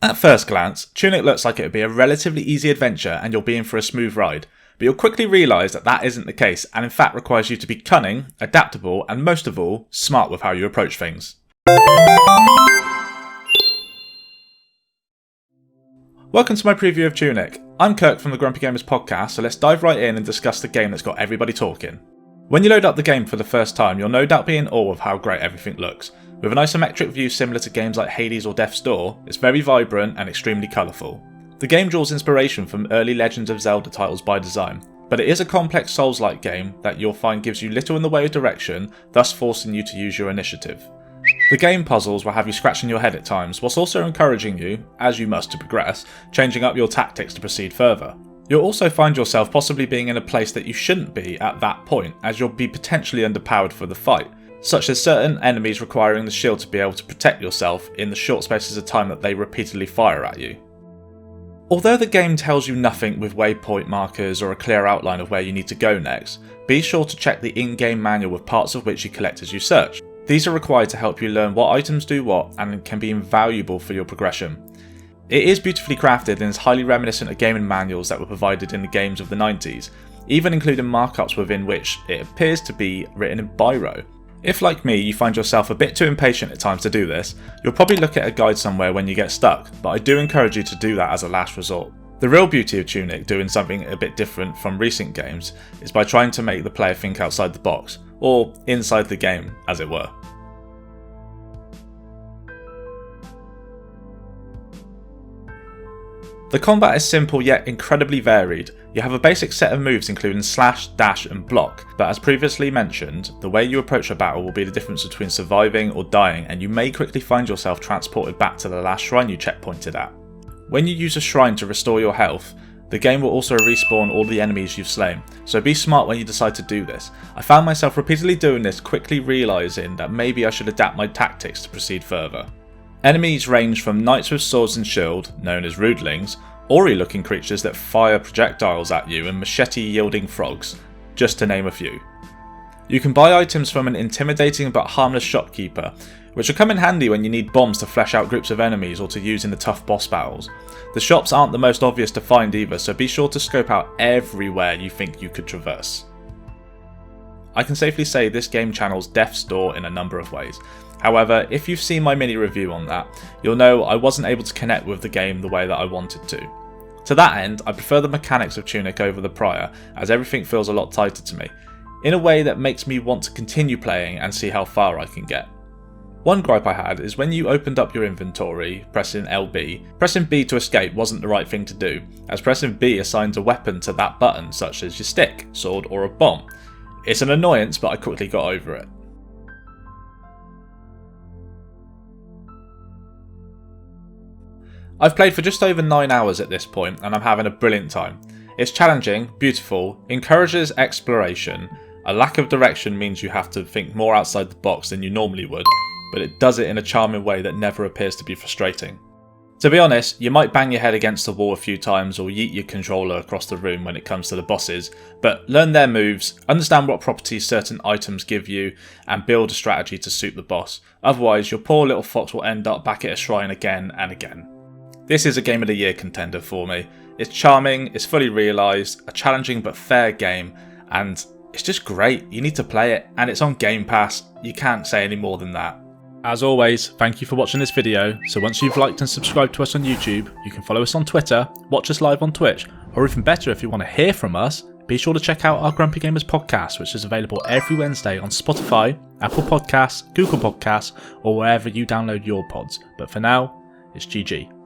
At first glance, Tunic looks like it would be a relatively easy adventure and you'll be in for a smooth ride, but you'll quickly realise that that isn't the case and in fact requires you to be cunning, adaptable and most of all, smart with how you approach things. Welcome to my preview of Tunic. I'm Kirk from the Grumpy Gamers podcast, so let's dive right in and discuss the game that's got everybody talking. When you load up the game for the first time, you'll no doubt be in awe of how great everything looks. With an isometric view similar to games like Hades or Death's Door, it's very vibrant and extremely colourful. The game draws inspiration from early Legends of Zelda titles by design, but it is a complex Souls-like game that you'll find gives you little in the way of direction, thus forcing you to use your initiative. The game puzzles will have you scratching your head at times, whilst also encouraging you, as you must to progress, changing up your tactics to proceed further. You'll also find yourself possibly being in a place that you shouldn't be at that point, as you'll be potentially underpowered for the fight, such as certain enemies requiring the shield to be able to protect yourself in the short spaces of time that they repeatedly fire at you. Although the game tells you nothing with waypoint markers or a clear outline of where you need to go next, be sure to check the in-game manual with parts of which you collect as you search. These are required to help you learn what items do what and can be invaluable for your progression. It is beautifully crafted and is highly reminiscent of gaming manuals that were provided in the games of the 90s, even including markups within which it appears to be written in biro. If, like me, you find yourself a bit too impatient at times to do this, you'll probably look at a guide somewhere when you get stuck, but I do encourage you to do that as a last resort. The real beauty of Tunic doing something a bit different from recent games is by trying to make the player think outside the box, or inside the game, as it were. The combat is simple yet incredibly varied. You have a basic set of moves including slash, dash and block, but as previously mentioned, the way you approach a battle will be the difference between surviving or dying, and you may quickly find yourself transported back to the last shrine you checkpointed at. When you use a shrine to restore your health, the game will also respawn all the enemies you've slain, so be smart when you decide to do this. I found myself repeatedly doing this, quickly realising that maybe I should adapt my tactics to proceed further. Enemies range from knights with swords and shield, known as rudelings, Ori looking creatures that fire projectiles at you and machete yielding frogs, just to name a few. You can buy items from an intimidating but harmless shopkeeper, which will come in handy when you need bombs to flesh out groups of enemies or to use in the tough boss battles. The shops aren't the most obvious to find either, so be sure to scope out everywhere you think you could traverse. I can safely say this game channels Death's Door in a number of ways. However, if you've seen my mini review on that, you'll know I wasn't able to connect with the game the way that I wanted to. To that end, I prefer the mechanics of Tunic over the prior, as everything feels a lot tighter to me, in a way that makes me want to continue playing and see how far I can get. One gripe I had is when you opened up your inventory, pressing LB, pressing B to escape wasn't the right thing to do, as pressing B assigns a weapon to that button such as your stick, sword or a bomb. It's an annoyance, but I quickly got over it. I've played for just over 9 hours at this point and I'm having a brilliant time. It's challenging, beautiful, encourages exploration. A lack of direction means you have to think more outside the box than you normally would, but it does it in a charming way that never appears to be frustrating. To be honest, you might bang your head against the wall a few times or yeet your controller across the room when it comes to the bosses, but learn their moves, understand what properties certain items give you, and build a strategy to suit the boss. Otherwise, your poor little fox will end up back at a shrine again and again. This is a Game of the Year contender for me. It's charming, it's fully realised, a challenging but fair game, and it's just great. You need to play it, and it's on Game Pass. You can't say any more than that. As always, thank you for watching this video. So once you've liked and subscribed to us on YouTube, you can follow us on Twitter, watch us live on Twitch, or even better, if you want to hear from us, be sure to check out our Grumpy Gamers podcast, which is available every Wednesday on Spotify, Apple Podcasts, Google Podcasts, or wherever you download your pods. But for now, it's GG.